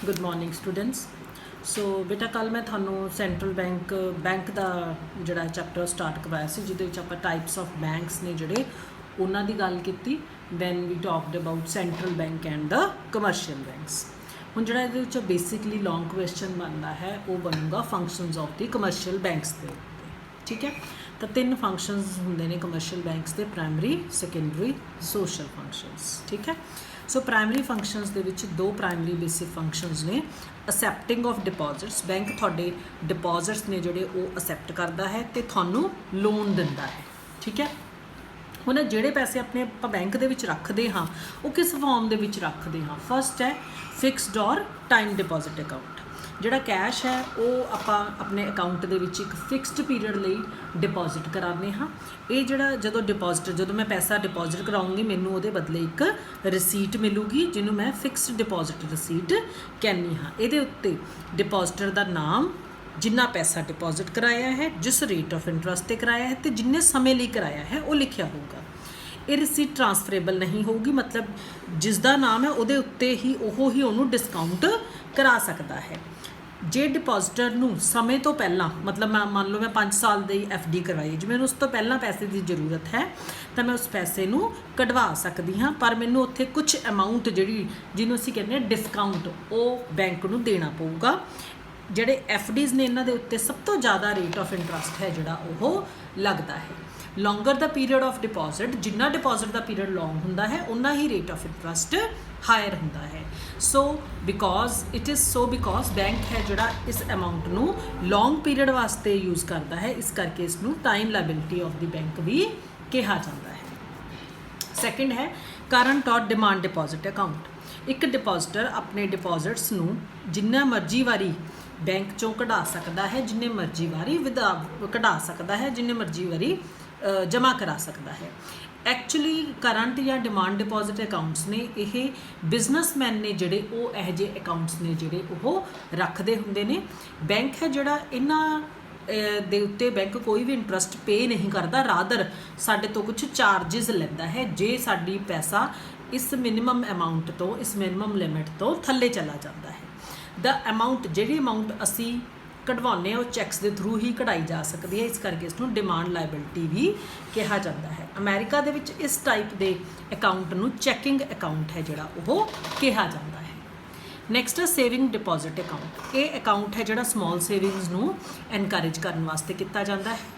Good morning students. सो बेटा कल मैं थानू सेंट्रल बैंक का जोड़ा चैप्टर स्टार्ट करवाया सी जिहदे विच आपां टाइप्स ऑफ बैंक्स ने जिहड़े उन्हां दी गल कीती। Then we talked about central bank and the commercial banks. हुण जिहड़ा इहदे विच बेसिकली लॉन्ग क्वेश्चन बनदा है वो बनूगा functions of the commercial banks दे उत्ते। ठीक है, तो 3 फंक्शनस हुंदे ने कमर्शियल बैंक्स दे, प्राइमरी, सैकेंडरी, सोशल फंक्शनस। ठीक है, सो प्राइमरी फंक्शनस दे विच 2 प्राइमरी बेसिक फंक्शनस ने। असैप्टिंग ऑफ डिपॉजिट्स, बैंक थोड़े डिपॉजिट्स ने जोड़े वो असैप्ट करता है तो थानू लोन दिंदा है। ठीक है, हुण जिहड़े पैसे अपने बैंक दे विच रखदे हाँ वो किस फॉर्म दे विच रखदे हाँ। फस्ट है फिक्सड और टाइम डिपॉजिट अकाउंट। जिहड़ा कैश है वो आपां अपने अकाउंट दे विच एक फिक्सड पीरियड लई डिपॉजिट कराने हाँ। ये जिहड़ा जदों मैं पैसा डिपॉजिट कराऊँगी मैनूं उहदे बदले एक रसीट मिलूगी जिन्हों मैं फिक्सड डिपॉजिट रसीट कहनी हाँ। इहदे उत्ते डिपॉजिटर दा नाम, जिन्ना पैसा डिपॉजिट कराया है, जिस रेट ऑफ इंटरस्ट ते कराया है, तो जिन्ने समय लिए कराया है वो लिखिया होगा। ये रसीट ट्रांसफरेबल नहीं होगी, मतलब जिसका नाम है उहदे उत्ते ही उन्होंने डिस्काउंट करा सकता है। जे डिपॉजिटर नूं समय तो पहला, मतलब मैं मान लो मैं 5 साल की FD करवाई, जो मैंने उस तो पहला पैसे की जरूरत है तो मैं उस पैसे नूं कढवा सकती हाँ, पर मैनूं उत्थे कुछ अमाउंट जिहड़ी जिन्हों असीं कहने डिस्काउंट वो बैंक नूं देना पऊगा। जिहड़े FDs ने इन्हां दे उत्ते सब तो ज़्यादा रेट ऑफ इंटरस्ट है जिहड़ा वो लगता है। Longer the period of deposit, Jinnah deposit का पीरियड लॉन्ग हुंदा है उन्ना ही रेट ऑफ इंटरस्ट हायर हुंदा है। सो बिकॉज बैंक है जिहड़ा इस अमाउंट नूं लॉन्ग पीरियड वास्ते यूज़ करता है, इस करके इसनूं time liability of the bank भी कहा जाता है। सैकेंड है करंट और डिमांड डिपॉजिट अकाउंट। एक डिपॉजिटर अपने डिपॉजिट्स नूं जिन्ना मर्जी वारी बैंक चों कढ़ा सकता है, जिन्ने मर्जी वारी कढ़ा सकता है, जिन्ने मर्जी वारी जमा करा सकता है। एक्चुअली करंट या डिमांड डिपॉजिट अकाउंट्स ने यह बिजनेसमैन ने जिहड़े वो इहो जिहे अकाउंट्स ने जिहड़े वो रखते हुंदे ने। बैंक है जिहड़ा इन्हां दे उत्ते बैंक कोई भी इंटरस्ट पे नहीं करता, रादर साडे तो कुछ चार्जिज लैंदा है जे साडी पैसा इस मिनिमम अमाउंट तो, इस मिनिमम लिमिट तो थल्ले चला जाता है। द अमाउंट जिहड़ी अमाउंट असी कढवाने वो चैक्स के थ्रू ही कढ़ाई जा सकती है, इस करके इसनूं डिमांड लायबिलिटी भी कहा जाता है। अमेरिका दे विच इस टाइप के अकाउंट नूं चैकिंग अकाउंट है जिहड़ा वो कहा जाता है। नैक्सट है सेविंग डिपॉजिट अकाउंट। ये अकाउंट है जिहड़ा स्मॉल सेविंग्स नूं एनकरेज करने वास्ते किया जाता है।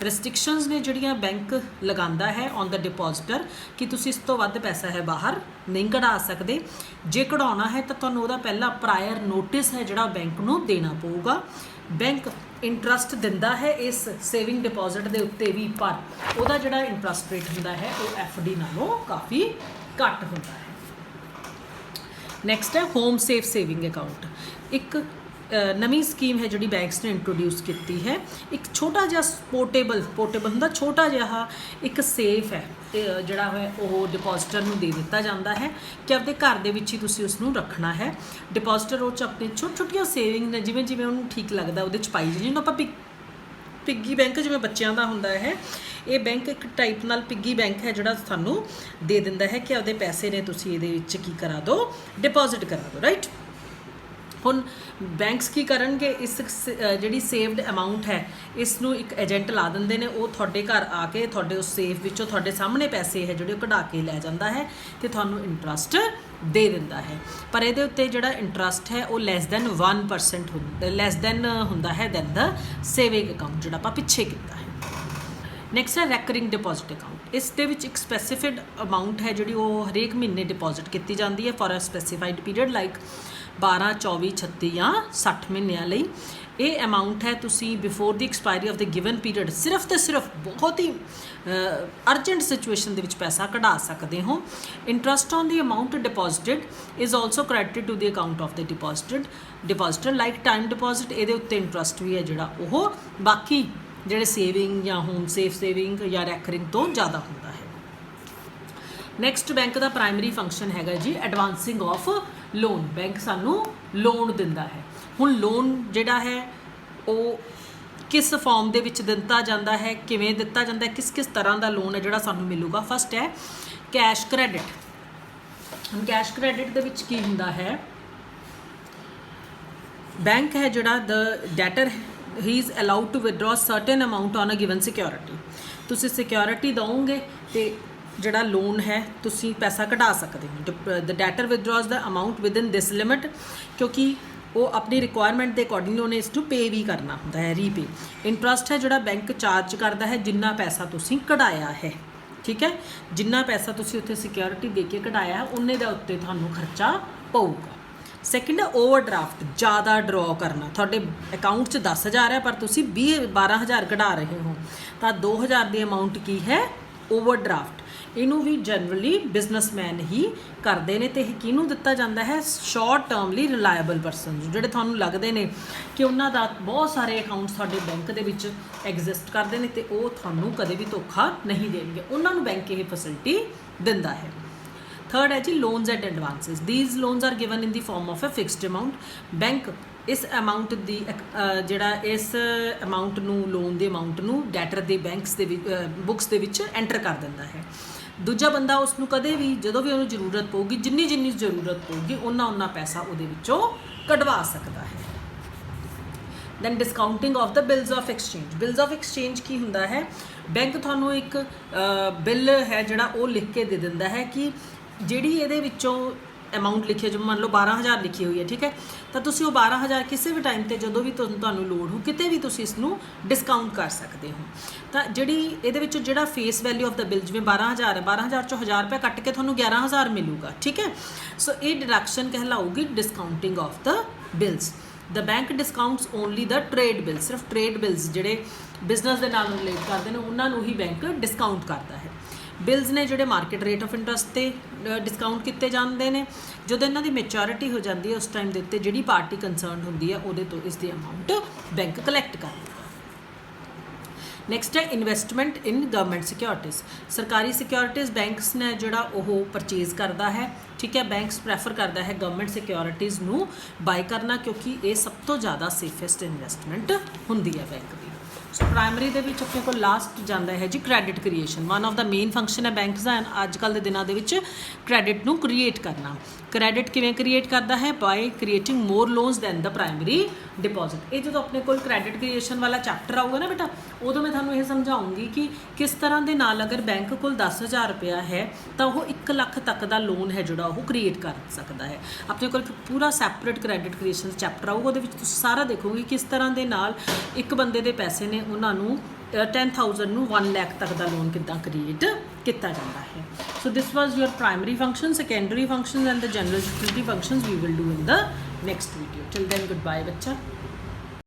रिस्ट्रिक्शनस ने जिहड़ियां बैंक लगांदा है ऑन द डिपॉजिटर कि तुसीं इस तो वध पैसा है बाहर नहीं कढ़ा सकते। जे कढ़ाउणा है तो तुहानूं उहदा पहला प्रायर नोटिस है जिहड़ा बैंक नूं देना पऊगा। बैंक इंटरस्ट दिंदा है इस सेविंग डिपॉजिट के उत्ते भी, पर उहदा जिहड़ा इंटरस्ट रेट हुंदा है वो FD नालों काफ़ी घट हुंदा है। नैक्सट है होम सेफ सेविंग अकाउंट। एक नवी स्कीम है जिहड़ी बैंक्स ने इंट्रोड्यूस की है। एक छोटा जिहा पोर्टेबल हुंदा, छोटा जिहा एक सेफ है जिहड़ा है वो डिपॉजिटर नूं दे दिता जाता है कि अपने घर दे विच ही तुसीं उसनूं रखना है। डिपॉजिटर वो अपनी छोटी छोटियां सेविंग ने जिवें जिवें उहनूं ठीक लगदा उहदे च पाई जी। जिन्होंने आपां पिग्गी बैंक जिवें बच्चों का हुंदा है, ये बैंक एक टाइप नाल पिग्गी बैंक है जिहड़ा सानूं दे दिंदा है कि आपदे पैसे ने तुसीं इहदे विच की करा दो, डिपॉजिट करा दो। राइट, हुण बैंक्स की करनगे इस जिहड़ी सेव्ड अमाउंट है इसनूं एक एजेंट ला दिंदे ने, वो तुहाडे घर आके तुहाडे उस सेफ विचों तुहाडे सामने पैसे है जिहड़े कढ़ा के लै जांदा है ते तुहानूं इंटरस्ट दे दिंदा है। पर इहदे उत्ते जिहड़ा इंटरस्ट है वो लैस दैन 1% हुंदा है दैन द सेविंग अकाउंट जिहड़ा आपां पिछे कीता है। नैक्सट है रैकरिंग डिपॉजिट अकाउंट। इस दे विच एक स्पैसीफिड अमाउंट है जिहड़ी वो हरेक महीने डिपॉजिट की जाती है फॉर अ स्पैसीफाइड पीरियड लाइक 12, 24, 36 या 60 महीनों लई। ये अमाउंट है तुसी before the expiry of the given period सिर्फ तो सिर्फ बहुत ही अर्जेंट सिचुएशन दे विच पैसा कढ़ा सकते हो। Interest on the amount deposited is also credited to the account of the depositor like time deposit. ये उत्ते इंटरस्ट भी है जिहड़ा वो बाकी जिहड़े सेविंग या होम सेफ सेविंग या रैकरिंग तो ज़्यादा होता है। नैक्सट बैंक का प्राइमरी फंक्शन हैगा जी एडवांसिंग ऑफ लोन। बैंक सानू लोन दिंदा है। हुण लोन जिहड़ा है वो किस फॉर्म दे विच दिता जाता है, किवें दिता जाता है, किस किस तरह का लोन है जिहड़ा सानू मिलूगा। फस्ट है कैश क्रैडिट। हुण कैश क्रैडिट दे विच की हुंदा है बैंक है जिहड़ा द डेटर ही is allowed to withdraw certain amount on a given security. तुसीं सिक्योरिटी दोगे तो जिहड़ा लोन है तुसीं पैसा कढा सकते हो। The debtor withdraws the amount with in this limit, क्योंकि वो अपनी रिक्वायरमेंट के अकॉर्डिंग उन्हें इसनूं पे भी करना होंदा है, रीपे। इंटरस्ट है जिहड़ा बैंक चार्ज करता है जिन्ना पैसा तुसीं कढाया है, ठीक है। जिन्ना पैसा तुसीं उत्थे सिक्योरिटी दे के कढाया है उन्ने दे उत्ते तुहानूं खर्चा पऊगा। सैकेंड है ओवरड्राफ्ट, ज़्यादा ड्रॉ करना। थोड़े अकाउंट च 10,000 है पर तुसीं 12,000 कढा रहे हो तो 2,000 की अमाउंट की है ओवरड्राफ्ट। इनू भी जनरली बिजनेसमैन ही करते हैं। तो यह किनू दिता जाता है? शॉर्ट टर्मली रिलायबल परसन जोड़े थानू लगते हैं कि उन्होंने बहुत सारे अकाउंट्स थोड़े बैंक के विच एग्जिस्ट करते हैं तो वो थानू कदे भी धोखा नहीं देंगे, उन्होंने बैंक ये फैसिलिटी दिंदा है। थर्ड है जी loans and advances. These loans are given in the form of a fixed amount. Bank इस अमाउंट की जिहड़ा इस अमाउंट नू लोन के अमाउंट नू डैटर के बैंक्स के बुक्स के विच एंटर कर दिंदा है। दूजा बंदा उसनू कदे भी जो भी उन्हें जरूरत पऊगी, जिन्नी जिन्नी जरूरत पऊगी उन्ना पैसा उहदे विचों कढवा सकता है। Then discounting of the bills of exchange. Bills of exchange की हुंदा है? बैंक थानू एक बिल है जिहड़ा वो लिख के दे दिंदा है कि जिहड़ी इहदे विचों अमाउंट लिखी है, जो मान लो 12,000 लिखी हुई है, ठीक है, तो तुसीं वो 12,000 किसी भी टाइम पर जो भी तुहानूं लोड़ हो किते भी तुसीं इसनूं डिस्काउंट कर सकते हो। तो जिहड़ी इहदे विचों जिहड़ा face value of the bill जिवें 12,000 है, 12,000 चों 1,000 रुपया कट के तुहानूं 11,000 मिलूगा, ठीक है। सो ये डिडक्शन कहलाऊगी discounting of the bills. The bank discounts only the trade bill. सिर्फ ट्रेड बिल्स जिहड़े बिजनेस के नाल रिलेट करते हैं उन्होंने ही बैंक डिस्काउंट करता है। बिल्स ने जिहड़े मार्केट रेट ऑफ इंटरस्ट ते डिस्काउंट किए जाते हैं। जो इन्हों की मैच्योरिटी हो जाती है उस टाइम के उत्ते जिहड़ी पार्टी कंसर्न होंदी है उहदे तो इसकी अमाउंट बैंक कलैक्ट करता है। नैक्सट है इन्वेस्टमेंट इन गवर्नमेंट सिक्योरिटीज़। सरकारी सिक्योरिटीज़ बैंक्स ने जोड़ा वो परचेज़ करता है, ठीक है। बैंक्स प्रैफर करता है गवर्नमेंट सिक्योरिटीज़ नू बाय करना क्योंकि ये सब तो ज़्यादा सेफेस्ट इन्वेस्टमेंट होंदी है बैंक की। सो प्राइमरी दे विच अपने को लास्ट जाता है जी credit creation. One of the main function है बैंक्स का अजकल के दिनों के क्रेडिट नू क्रिएट करना। क्रेडिट किवें क्रिएट करता है? By creating more loans than the primary deposit. ये जो अपने को क्रेडिट क्रिएशन वाला चैप्टर आऊगा ना बेटा, उदों मैं थानू ये समझाऊँगी कि किस तरह के नाल अगर बैंक को 10,000 रुपया है तो वह 1 लाख तक का लोन है जोड़ा वो क्रिएट कर सकता है। अपने को पूरा सैपरेट क्रेडिट क्रिएशन चैप्टर आऊगा, वो सारा देखोगे किस तरह के नाल एक बंदे के पैसे ने उन्होंने 10,000 नू 1 लाख तक का लोन कितना क्रिएट किया जाता है। So this was your primary function, secondary function and the general utility functions we will do in the next video. Till then goodbye बच्चा।